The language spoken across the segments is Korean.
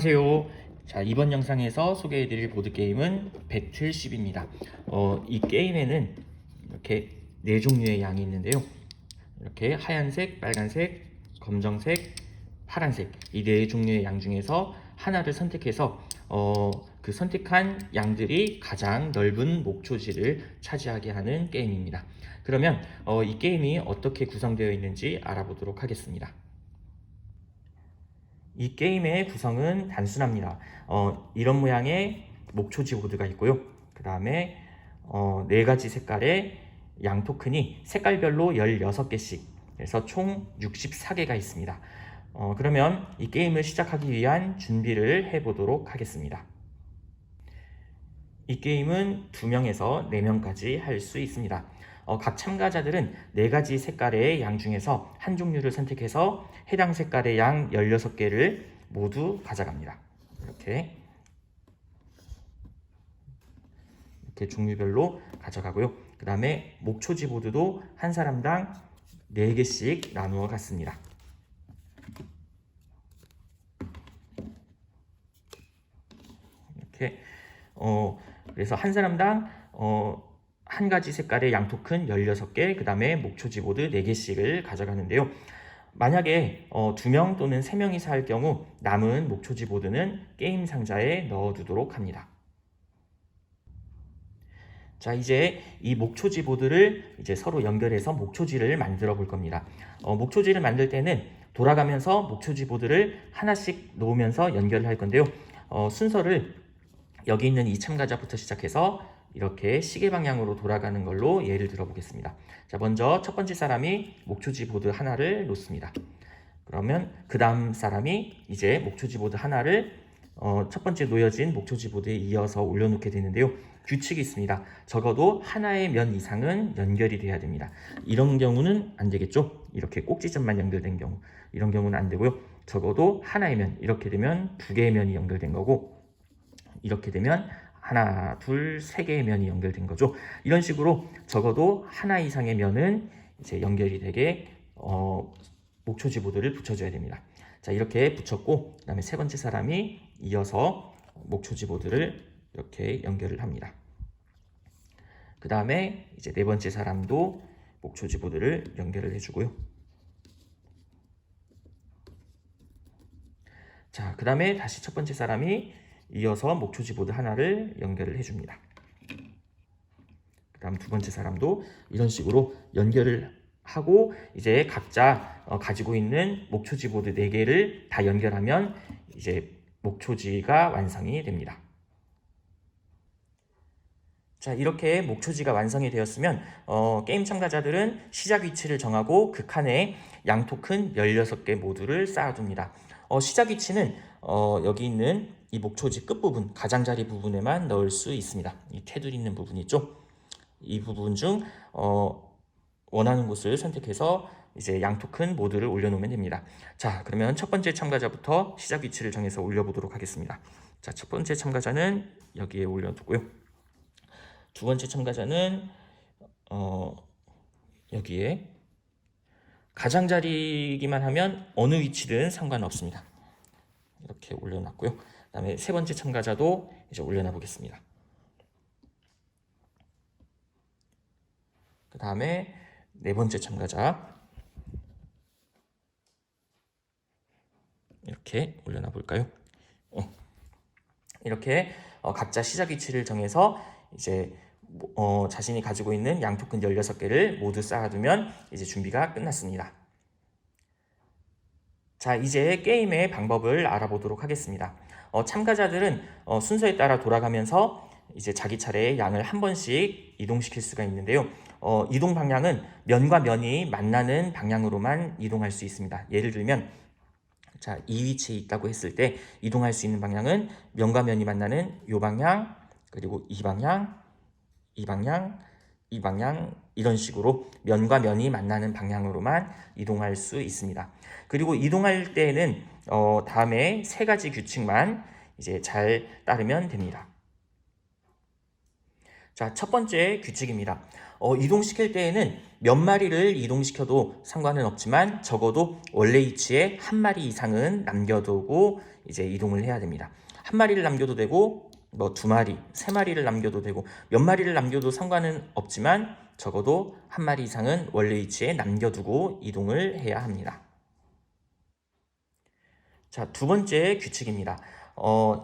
안녕하세요. 자, 이번 영상에서 소개해드릴 보드게임은 배틀쉽입니다. 이 게임에는 이렇게 네 종류의 양이 있는데요. 이렇게 하얀색, 빨간색, 검정색, 파란색 이 네 종류의 양 중에서 하나를 선택해서 그 선택한 양들이 가장 넓은 목초지를 차지하게 하는 게임입니다. 그러면 이 게임이 어떻게 구성되어 있는지 알아보도록 하겠습니다. 이 게임의 구성은 단순합니다. 이런 모양의 목초지 보드가 있고요. 그 다음에 네 가지 색깔의 양 토큰이 색깔별로 16개씩 그래서 총 64개가 있습니다. 그러면 이 게임을 시작하기 위한 준비를 해보도록 하겠습니다. 이 게임은 2명에서 4명까지 할 수 있습니다. 각 참가자들은 4가지 색깔의 양 중에서 한 종류를 선택해서 해당 색깔의 양 16개를 모두 가져갑니다. 이렇게 종류별로 가져가고요. 그 다음에 목초지 보드도 한 사람당 4개씩 나누어 갔습니다. 이렇게 그래서 한 사람당 한 가지 색깔의 양 토큰 16개, 그 다음에 목초지 보드 4개씩을 가져가는데요. 만약에 2명 또는 3명이서 할 경우 남은 목초지 보드는 게임 상자에 넣어두도록 합니다. 자, 이제 이 목초지 보드를 이제 서로 연결해서 목초지를 만들어 볼 겁니다. 목초지를 만들 때는 돌아가면서 목초지 보드를 하나씩 놓으면서 연결을 할 건데요. 순서를 여기 있는 이 참가자부터 시작해서 이렇게 시계 방향으로 돌아가는 걸로 예를 들어 보겠습니다. 자, 먼저 첫 번째 사람이 목초지 보드 하나를 놓습니다. 그러면 그 다음 사람이 이제 목초지 보드 하나를 첫 번째 놓여진 목초지 보드에 이어서 올려놓게 되는데요. 규칙이 있습니다. 적어도 하나의 면 이상은 연결이 돼야 됩니다. 이런 경우는 안 되겠죠? 이렇게 꼭지점만 연결된 경우. 이런 경우는 안 되고요. 적어도 하나의 면, 이렇게 되면 2개의 면이 연결된 거고, 이렇게 되면 하나, 둘, 3개의 면이 연결된 거죠. 이런 식으로 적어도 하나 이상의 면은 이제 연결이 되게 목초지 보드를 붙여줘야 됩니다. 자, 이렇게 붙였고, 그 다음에 세 번째 사람이 이어서 목초지 보드를 이렇게 연결을 합니다. 그 다음에 이제 네 번째 사람도 목초지 보드를 연결을 해주고요. 자, 그 다음에 다시 첫 번째 사람이 이어서 목초지 보드 하나를 연결을 해줍니다. 그 다음 두 번째 사람도 이런 식으로 연결을 하고 이제 각자 가지고 있는 목초지 보드 4개를 다 연결하면 이제 목초지가 완성이 됩니다. 자, 이렇게 목초지가 완성이 되었으면 게임 참가자들은 시작 위치를 정하고 그 칸에 양 토큰 16개 모두를 쌓아둡니다. 시작 위치는 여기 있는 이 목초지 끝부분, 가장자리 부분에만 넣을 수 있습니다. 이 테두리 있는 부분 있죠? 이 부분 중 원하는 곳을 선택해서 이제 양 토큰 모두를 올려놓으면 됩니다. 자, 그러면 첫 번째 참가자부터 시작 위치를 정해서 올려보도록 하겠습니다. 자, 첫 번째 참가자는 여기에 올려두고요. 두 번째 참가자는 여기에 가장자리기만 하면 어느 위치든 상관없습니다. 이렇게 올려놨고요. 그 다음에 세 번째 참가자도 이제 올려놔 보겠습니다. 그 다음에 네 번째 참가자 이렇게 올려놔 볼까요? 이렇게 각자 시작 위치를 정해서 이제 자신이 가지고 있는 양 토큰 16개를 모두 쌓아두면 이제 준비가 끝났습니다. 자, 이제 게임의 방법을 알아보도록 하겠습니다. 참가자들은 순서에 따라 돌아가면서 이제 자기 차례에 양을 한 번씩 이동시킬 수가 있는데요. 이동 방향은 면과 면이 만나는 방향으로만 이동할 수 있습니다. 예를 들면 자, 이 위치에 있다고 했을 때 이동할 수 있는 방향은 면과 면이 만나는 이 방향, 그리고 이 방향, 이 방향, 이 방향, 이런 식으로 면과 면이 만나는 방향으로만 이동할 수 있습니다. 그리고 이동할 때는 다음에 3가지 규칙만 이제 잘 따르면 됩니다. 자, 첫 번째 규칙입니다. 이동시킬 때에는 몇 마리를 이동시켜도 상관은 없지만 적어도 원래 위치에 한 마리 이상은 남겨두고 이제 이동을 해야 됩니다. 한 마리를 남겨도 되고 뭐 두 마리, 세 마리를 남겨도 되고 몇 마리를 남겨도 상관은 없지만 적어도 한 마리 이상은 원래 위치에 남겨두고 이동을 해야 합니다. 자, 두 번째 규칙입니다.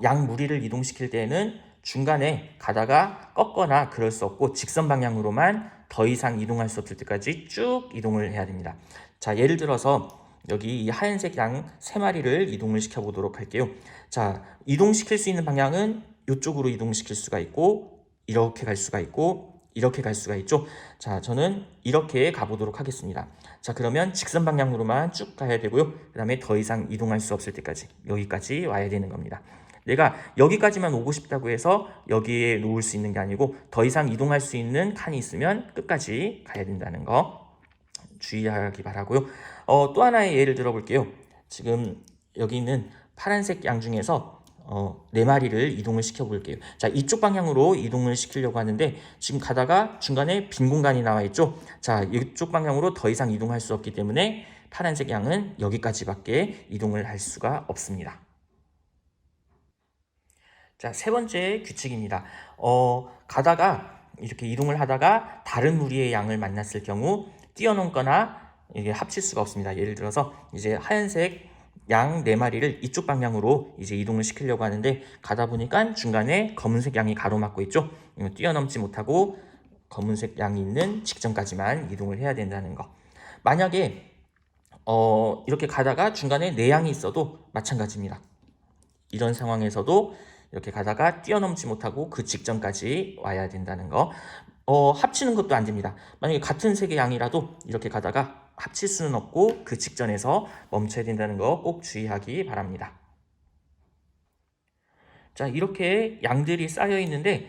양 무리를 이동시킬 때에는 중간에 가다가 꺾거나 그럴 수 없고 직선 방향으로만 더 이상 이동할 수 없을 때까지 쭉 이동을 해야 됩니다. 자, 예를 들어서 여기 이 하얀색 양 3마리를 이동을 시켜 보도록 할게요. 자, 이동시킬 수 있는 방향은 이쪽으로 이동시킬 수가 있고 이렇게 갈 수가 있고 이렇게 갈 수가 있죠. 자, 저는 이렇게 가보도록 하겠습니다. 자, 그러면 직선 방향으로만 쭉 가야 되고요. 그 다음에 더 이상 이동할 수 없을 때까지 여기까지 와야 되는 겁니다. 내가 여기까지만 오고 싶다고 해서 여기에 놓을 수 있는 게 아니고 더 이상 이동할 수 있는 칸이 있으면 끝까지 가야 된다는 거 주의하기 바라고요. 또 하나의 예를 들어볼게요. 지금 여기 있는 파란색 양 중에서 4마리를 이동을 시켜 볼게요. 자, 이쪽 방향으로 이동을 시키려고 하는데 지금 가다가 중간에 빈 공간이 나와 있죠. 자, 이쪽 방향으로 더 이상 이동할 수 없기 때문에 파란색 양은 여기까지밖에 이동을 할 수가 없습니다. 자, 세 번째 규칙입니다. 가다가 이렇게 이동을 하다가 다른 무리의 양을 만났을 경우 뛰어넘거나 이게 합칠 수가 없습니다. 예를 들어서 이제 하얀색 양 4마리를 이쪽 방향으로 이제 이동을 시키려고 하는데 가다 보니까 중간에 검은색 양이 가로막고 있죠. 뛰어넘지 못하고 검은색 양이 있는 직전까지만 이동을 해야 된다는 거. 만약에 이렇게 가다가 중간에 4양이 있어도 마찬가지입니다. 이런 상황에서도 이렇게 가다가 뛰어넘지 못하고 그 직전까지 와야 된다는 거. 합치는 것도 안 됩니다. 만약에 같은 색의 양이라도 이렇게 가다가 합칠 수는 없고 그 직전에서 멈춰야 된다는 거 꼭 주의하기 바랍니다. 자, 이렇게 양들이 쌓여 있는데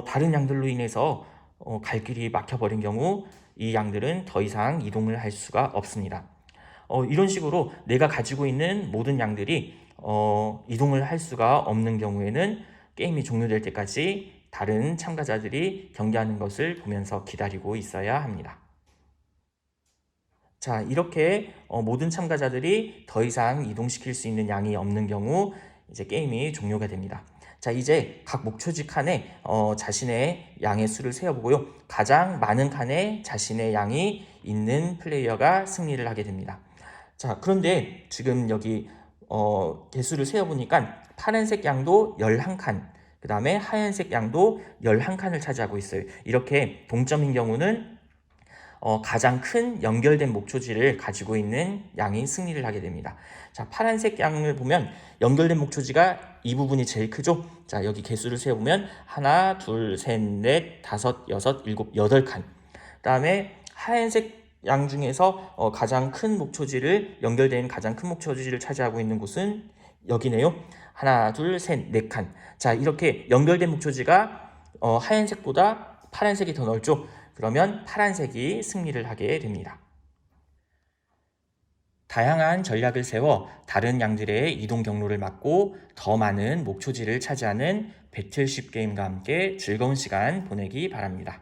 다른 양들로 인해서 갈 길이 막혀버린 경우 이 양들은 더 이상 이동을 할 수가 없습니다. 이런 식으로 내가 가지고 있는 모든 양들이 이동을 할 수가 없는 경우에는 게임이 종료될 때까지 다른 참가자들이 경기하는 것을 보면서 기다리고 있어야 합니다. 자, 이렇게 모든 참가자들이 더 이상 이동시킬 수 있는 양이 없는 경우 이제 게임이 종료가 됩니다. 자, 이제 각 목초지 칸에 자신의 양의 수를 세어보고요. 가장 많은 칸에 자신의 양이 있는 플레이어가 승리를 하게 됩니다. 자, 그런데 지금 여기 개수를 세어보니까 파란색 양도 11칸, 그 다음에 하얀색 양도 11칸을 차지하고 있어요. 이렇게 동점인 경우는 가장 큰 연결된 목초지를 가지고 있는 양이 승리를 하게 됩니다. 자, 파란색 양을 보면 연결된 목초지가 이 부분이 제일 크죠. 자, 여기 개수를 세어보면 하나, 둘, 셋, 넷, 다섯, 여섯, 일곱, 8칸. 그 다음에 하얀색 양 중에서 가장 큰 목초지를 연결된 가장 큰 목초지를 차지하고 있는 곳은 여기네요. 하나, 둘, 셋, 4칸. 자, 이렇게 연결된 목초지가 하얀색보다 파란색이 더 넓죠. 그러면 파란색이 승리를 하게 됩니다. 다양한 전략을 세워 다른 양들의 이동 경로를 막고 더 많은 목초지를 차지하는 배틀쉽 게임과 함께 즐거운 시간 보내기 바랍니다.